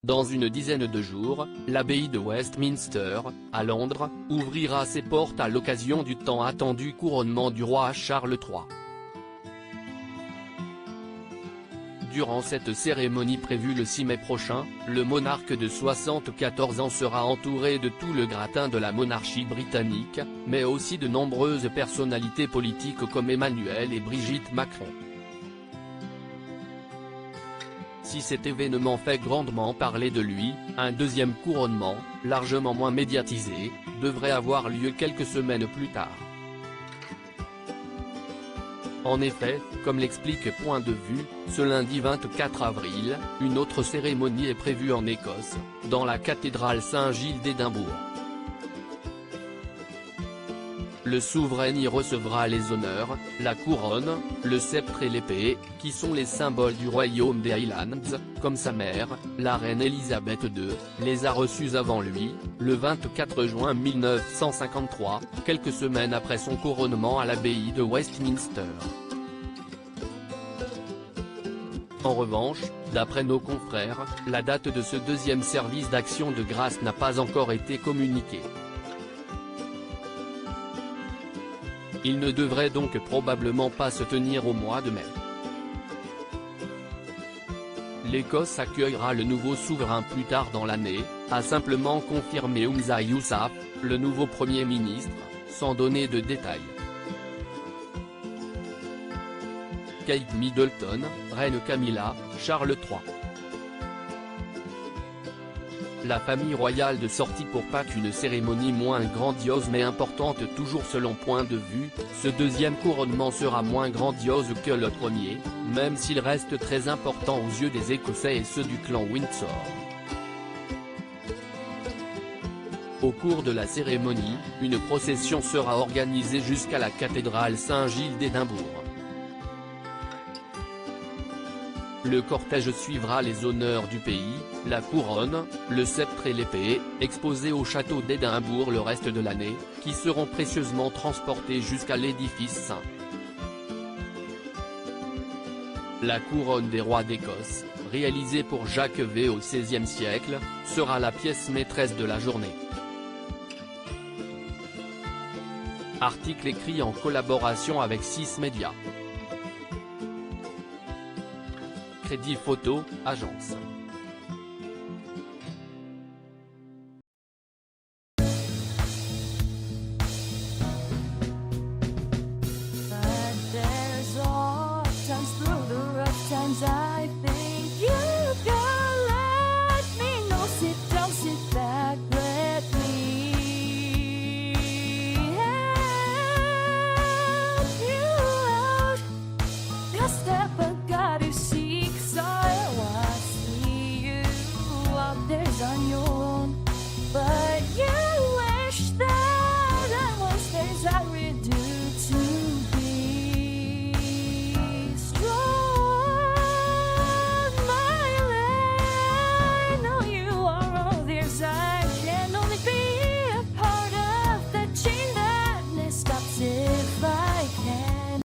Dans une dizaine de jours, l'abbaye de Westminster, à Londres, ouvrira ses portes à l'occasion du tant attendu couronnement du roi Charles III. Durant cette cérémonie prévue le 6 mai prochain, le monarque de 74 ans sera entouré de tout le gratin de la monarchie britannique, mais aussi de nombreuses personnalités politiques comme Emmanuel et Brigitte Macron. Si cet événement fait grandement parler de lui, un deuxième couronnement, largement moins médiatisé, devrait avoir lieu quelques semaines plus tard. En effet, comme l'explique Point de Vue, ce lundi 24 avril, une autre cérémonie est prévue en Écosse, dans la cathédrale Saint-Gilles d'Édimbourg. Le souverain y recevra les honneurs, la couronne, le sceptre et l'épée, qui sont les symboles du royaume des Highlands, comme sa mère, la reine Elisabeth II, les a reçus avant lui, le 24 juin 1953, quelques semaines après son couronnement à l'abbaye de Westminster. En revanche, d'après nos confrères, la date de ce deuxième service d'action de grâce n'a pas encore été communiquée. Il ne devrait donc probablement pas se tenir au mois de mai. L'Écosse accueillera le nouveau souverain plus tard dans l'année, a simplement confirmé Humza Yousaf, le nouveau Premier ministre, sans donner de détails. Kate Middleton, reine Camilla, Charles III. La famille royale de sortie pour Pâques. Une cérémonie moins grandiose mais importante toujours selon Point de Vue, ce deuxième couronnement sera moins grandiose que le premier, même s'il reste très important aux yeux des Écossais et ceux du clan Windsor. Au cours de la cérémonie, une procession sera organisée jusqu'à la cathédrale Saint-Gilles d'Édimbourg. Le cortège suivra les honneurs du pays, la couronne, le sceptre et l'épée, exposés au château d'Édimbourg le reste de l'année, qui seront précieusement transportés jusqu'à l'édifice saint. La couronne des rois d'Écosse, réalisée pour Jacques V au XVIe siècle, sera la pièce maîtresse de la journée. Article écrit en collaboration avec 6 médias. Crédit Photo, agence.